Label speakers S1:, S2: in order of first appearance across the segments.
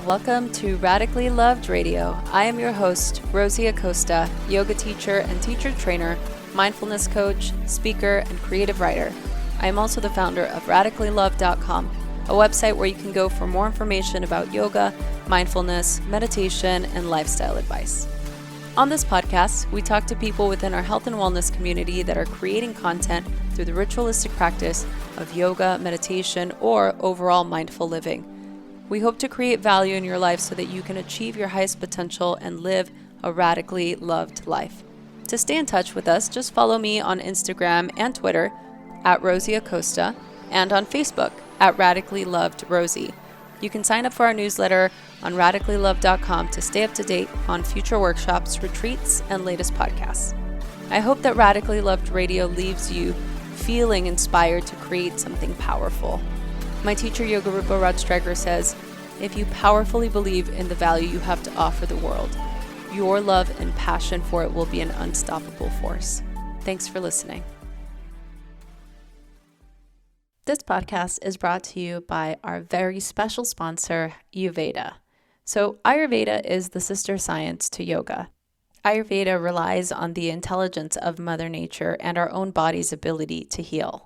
S1: Welcome to Radically Loved Radio. I am your host, Rosie Acosta, yoga teacher and teacher trainer, mindfulness coach, speaker, and creative writer. I am also the founder of radicallylove.com, a website where you can go for more information about yoga, mindfulness, meditation, and lifestyle advice. On this podcast, we talk to people within our health and wellness community that are creating content through the ritualistic practice of yoga, meditation, or overall mindful living. We hope to create value in your life so that you can achieve your highest potential and live a radically loved life. To stay in touch with us, just follow me on Instagram and Twitter at Rosie Acosta and on Facebook at Radically Loved Rosie. You can sign up for our newsletter on radicallylove.com to stay up to date on future workshops, retreats, and latest podcasts. I hope that Radically Loved Radio leaves you feeling inspired to create something powerful. My teacher, Yoga Rupa Rajstreger, says, if you powerfully believe in the value you have to offer the world, your love and passion for it will be an unstoppable force. Thanks for listening. This podcast is brought to you by our very special sponsor, E-RYT. So Ayurveda is the sister science to yoga. Ayurveda relies on the intelligence of Mother Nature and our own body's ability to heal.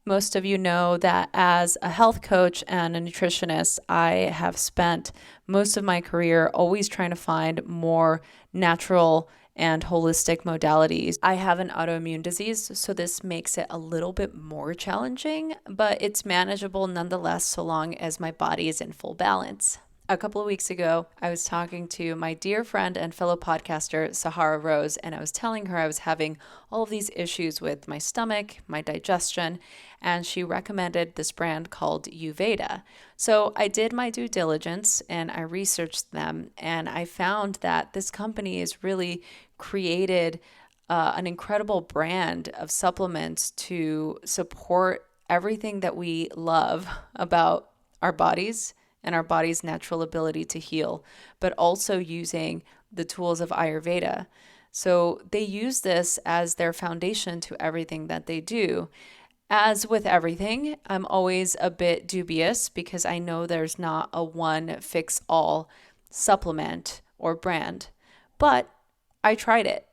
S1: Most of you know that as a health coach and a nutritionist, I have spent most of my career always trying to find more natural and holistic modalities. I have an autoimmune disease, so this makes it a little bit more challenging, but it's manageable nonetheless so long as my body is in full balance. A couple of weeks ago, I was talking to my dear friend and fellow podcaster, Sahara Rose, and I was telling her I was having all of these issues with my stomach, my digestion, and she recommended this brand called E-RYT. So I did my due diligence and I researched them, and I found that this company has really created an incredible brand of supplements to support everything that we love about our bodies and our body's natural ability to heal, but also using the tools of Ayurveda. So they use this as their foundation to everything that they do. As with everything, I'm always a bit dubious because I know there's not a one-fix-all supplement or brand, but I tried it.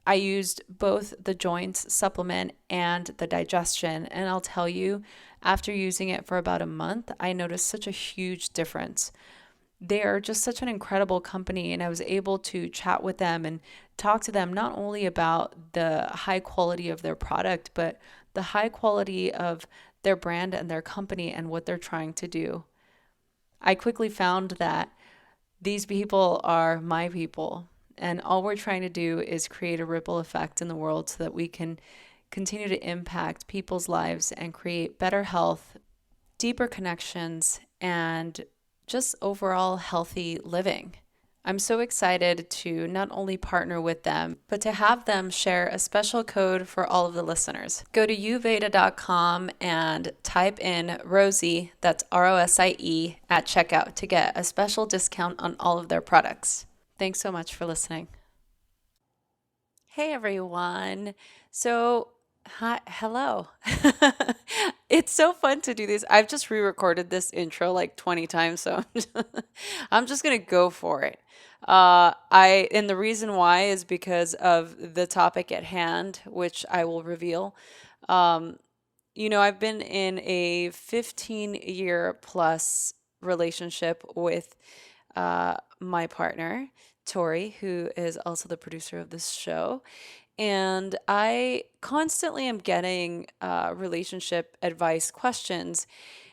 S1: I used both the joints supplement and the digestion, and I'll tell you, after using it for about a month, I noticed such a huge difference. They are just such an incredible company, and I was able to chat with them and talk to them not only about the high quality of their product, but the high quality of their brand and their company and what they're trying to do. I quickly found that these people are my people, and all we're trying to do is create a ripple effect in the world so that we can continue to impact people's lives and create better health, deeper connections, and just overall healthy living. I'm so excited to not only partner with them, but to have them share a special code for all of the listeners. Go to uvyta.com and type in Rosie, that's ROSIE, at checkout to get a special discount on all of their products. Thanks so much for listening. Hey everyone. Hi, hello. It's so fun to do this. I've just re-recorded this intro like 20 times, so I'm just gonna go for it. And the reason why is because of the topic at hand, which I will reveal. I've been in a 15-year plus relationship with my partner, Tori, who is also the producer of this show. And I constantly am getting relationship advice questions.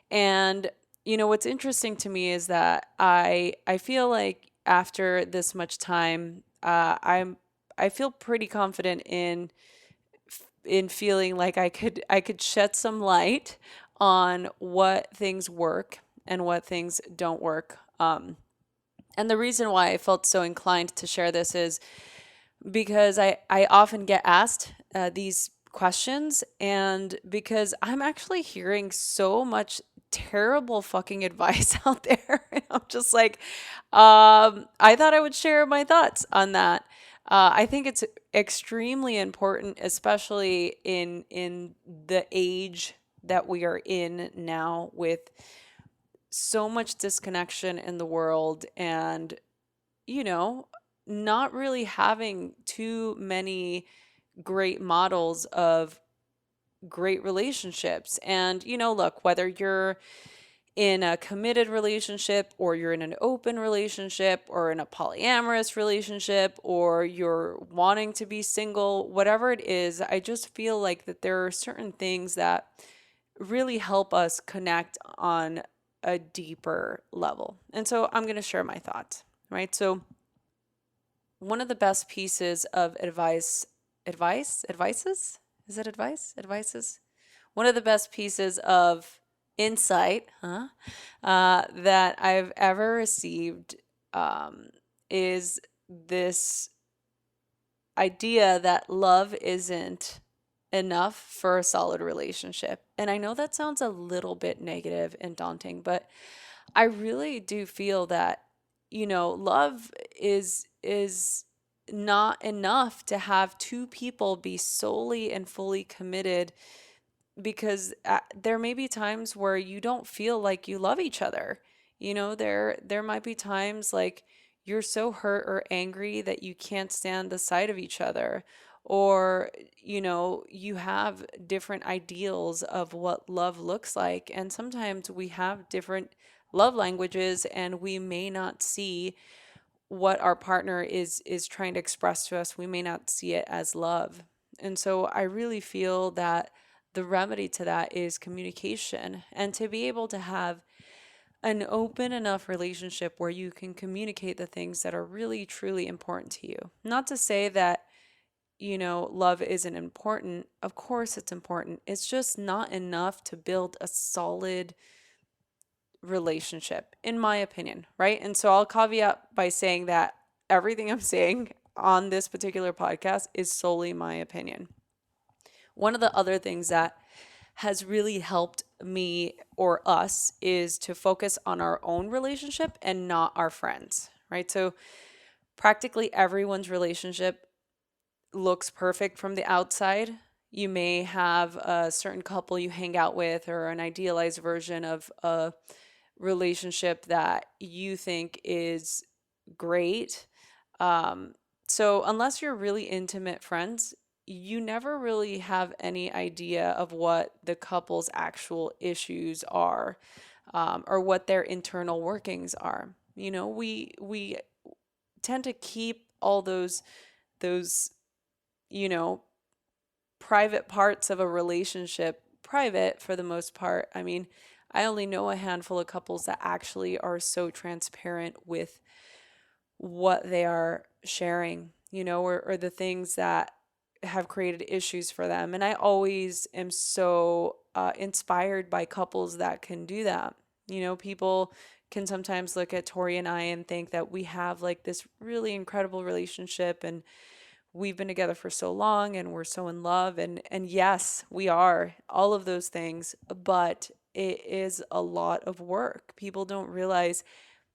S1: And, what's interesting to me is that I feel like after this much time, I feel pretty confident in feeling like I could shed some light on what things work and what things don't work. And the reason why I felt so inclined to share this is because I often get asked these questions, and because I'm actually hearing so much terrible fucking advice out there. And I'm just like, I thought I would share my thoughts on that. I think it's extremely important, especially in the age that we are in now with so much disconnection in the world, and, you know, not really having too many great models of great relationships. And, look, whether you're in a committed relationship or you're in an open relationship or in a polyamorous relationship or you're wanting to be single, whatever it is, I just feel like that there are certain things that really help us connect on a deeper level. And so I'm going to share my thoughts, right? So one of the best pieces of advices? Is it advice? Advices? One of the best pieces of insight, that I've ever received, is this idea that love isn't enough for a solid relationship. And I know that sounds a little bit negative and daunting, but I really do feel that, love is not enough to have two people be solely and fully committed, because there may be times where you don't feel like you love each other. There might be times like you're so hurt or angry that you can't stand the sight of each other, or you have different ideals of what love looks like, and sometimes we have different love languages, and we may not see what our partner is trying to express to us. We may not see it as love. And so I really feel that the remedy to that is communication, and to be able to have an open enough relationship where you can communicate the things that are really truly important to you. Not to say that, love isn't important. Of course it's important. It's just not enough to build a solid relationship, in my opinion, right? And so I'll caveat by saying that everything I'm saying on this particular podcast is solely my opinion. One of the other things that has really helped me or us is to focus on our own relationship and not our friends, right? So practically everyone's relationship looks perfect from the outside. You may have a certain couple you hang out with, or an idealized version of a relationship that you think is great. Um, so, unless you're really intimate friends, you never really have any idea of what the couple's actual issues are, or what their internal workings are. We tend to keep all those you know private parts of a relationship private for the most part. I mean, I only know a handful of couples that actually are so transparent with what they are sharing, or the things that have created issues for them. And I always am so inspired by couples that can do that. People can sometimes look at Tori and I and think that we have like this really incredible relationship, and we've been together for so long and we're so in love, and yes, we are all of those things, but it is a lot of work. People don't realize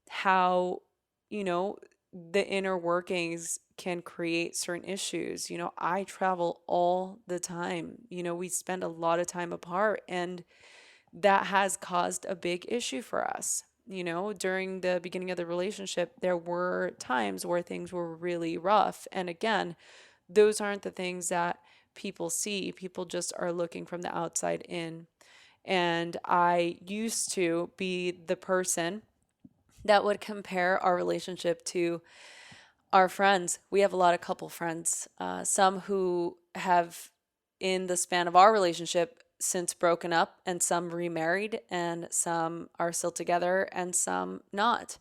S1: how, you know, the inner workings can create certain issues. I travel all the time. We spend a lot of time apart, and that has caused a big issue for us. During the beginning of the relationship, there were times where things were really rough. And again, those aren't the things that people see. People just are looking from the outside in. And I used to be the person that would compare our relationship to our friends. We have a lot of couple friends, some who have, in the span of our relationship, since broken up, and some remarried, and some are still together, and some not.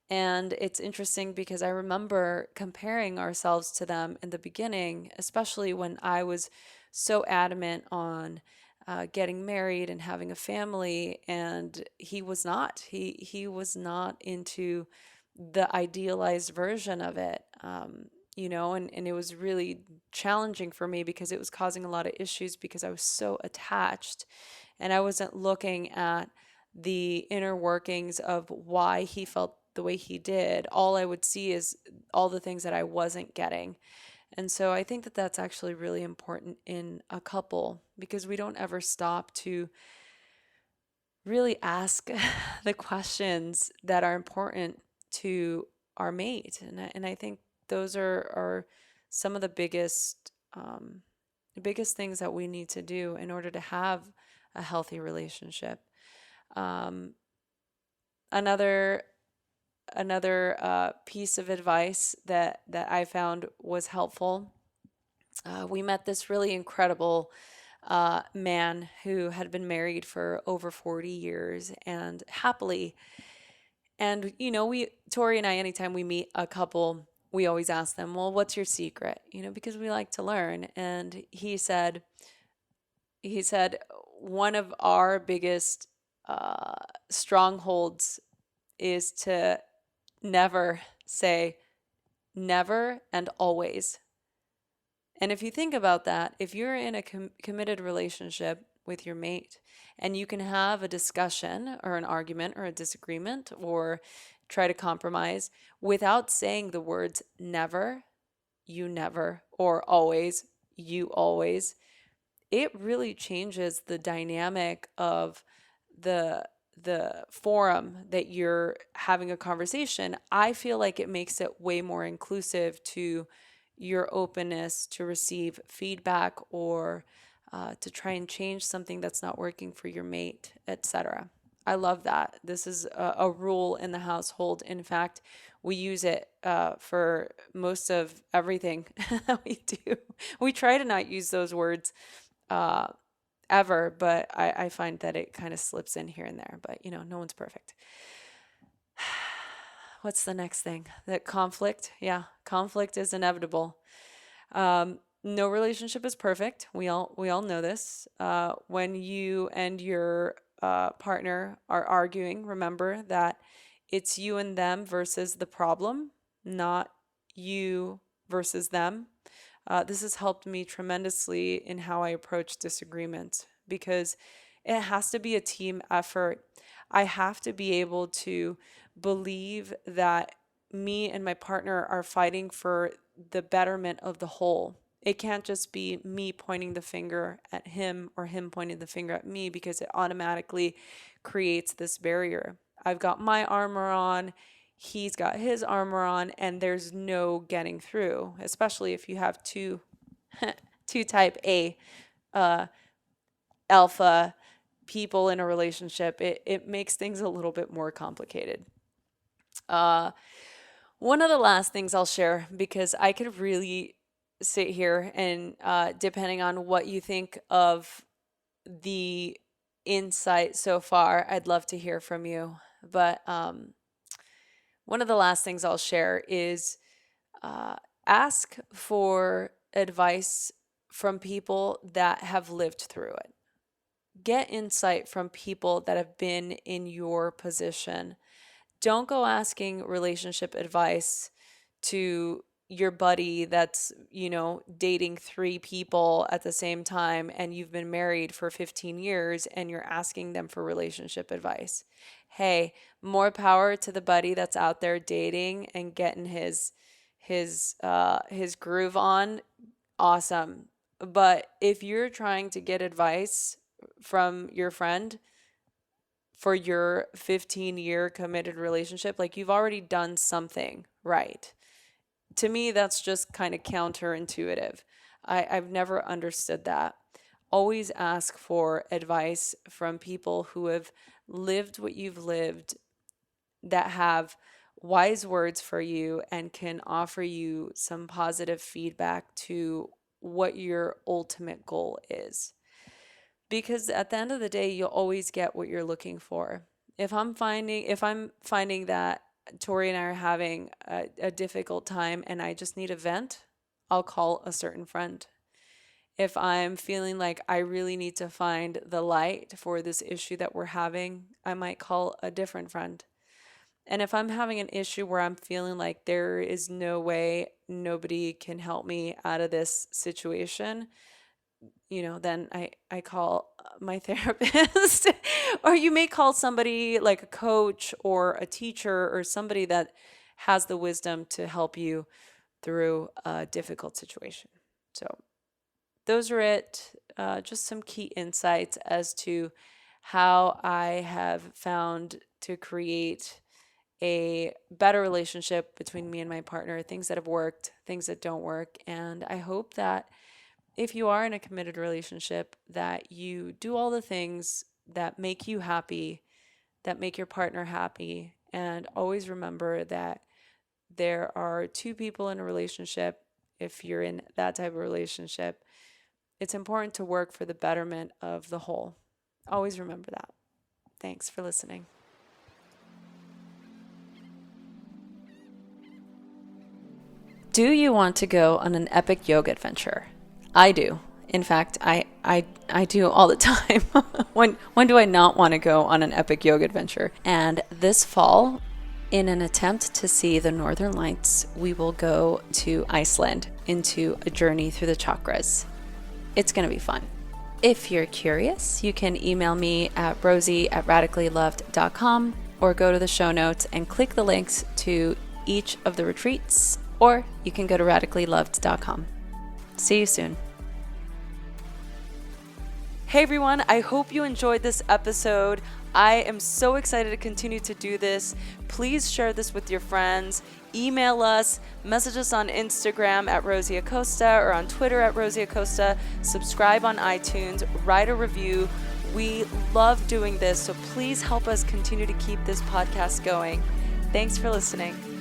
S1: And it's interesting because I remember comparing ourselves to them in the beginning, especially when I was so adamant on getting married and having a family, and he was not. He was not into the idealized version of it. And it was really challenging for me because it was causing a lot of issues because I was so attached, and I wasn't looking at the inner workings of why he felt the way he did. All I would see is all the things that I wasn't getting. And so I think that that's actually really important in a couple, because we don't ever stop to really ask the questions that are important to our mate. And I think those are some of the biggest things that we need to do in order to have a healthy relationship. Um, another another piece of advice that I found was helpful. We met this really incredible man who had been married for over 40 years and happily. And, Tori and I, anytime we meet a couple, we always ask them, well, what's your secret? Because we like to learn. And he said, one of our biggest uh, strongholds is to never say never and always. And if you think about that, if you're in a committed relationship with your mate and you can have a discussion or an argument or a disagreement or try to compromise without saying the words never, you never, or always, you always, it really changes the dynamic of the the forum that you're having a conversation. I feel like it makes it way more inclusive to your openness to receive feedback or to try and change something that's not working for your mate, etc. I love that. This is a rule in the household. In fact, we use it for most of everything that we do. We try to not use those words uh, ever, but I find that it kind of slips in here and there. But no one's perfect. What's the next thing? That conflict. Yeah, conflict is inevitable. No relationship is perfect. We all know this. When you and your partner are arguing, remember that it's you and them versus the problem, not you versus them. This has helped me tremendously in how I approach disagreements because it has to be a team effort. I have to be able to believe that me and my partner are fighting for the betterment of the whole. It can't just be me pointing the finger at him or him pointing the finger at me because it automatically creates this barrier. I've got my armor on, he's got his armor on, and there's no getting through, especially if you have two type A uh, alpha people in a relationship. It makes things a little bit more complicated. Uh, One of the last things I'll share, because I could really sit here and depending on what you think of the insight so far, I'd love to hear from you. But one of the last things I'll share is uh, ask for advice from people that have lived through it. Get insight from people that have been in your position. Don't go asking relationship advice to your buddy that's, dating three people at the same time and you've been married for 15 years and you're asking them for relationship advice. Hey, more power to the buddy that's out there dating and getting his groove on. Awesome. But if you're trying to get advice from your friend for your 15-year committed relationship, like you've already done something right. To me, that's just kind of counterintuitive. I've never understood that. Always ask for advice from people who have lived what you've lived, that have wise words for you and can offer you some positive feedback to what your ultimate goal is. Because at the end of the day, you'll always get what you're looking for. If I'm finding that Tori and I are having a difficult time and I just need a vent, I'll call a certain friend. If I'm feeling like I really need to find the light for this issue that we're having, I might call a different friend. And if I'm having an issue where I'm feeling like there is no way nobody can help me out of this situation, then I call my therapist. Or you may call somebody like a coach or a teacher or somebody that has the wisdom to help you through a difficult situation. So those are it. Just some key insights as to how I have found to create a better relationship between me and my partner, things that have worked, things that don't work. And I hope that if you are in a committed relationship, that you do all the things that make you happy, that make your partner happy. And always remember that there are two people in a relationship. If you're in that type of relationship, it's important to work for the betterment of the whole. Always remember that. Thanks for listening. Do you want to go on an epic yoga adventure? I do. In fact, I do all the time. When do I not want to go on an epic yoga adventure? And this fall, in an attempt to see the Northern Lights, we will go to Iceland into a journey through the chakras. It's going to be fun. If you're curious, you can email me at rosie@radicallyloved.com or go to the show notes and click the links to each of the retreats, or you can go to radicallyloved.com. See you soon. Hey everyone, I hope you enjoyed this episode. I am so excited to continue to do this. Please share this with your friends. Email us, message us on Instagram at Rosie Acosta or on Twitter at Rosie Acosta. Subscribe on iTunes, write a review. We love doing this, so please help us continue to keep this podcast going. Thanks for listening.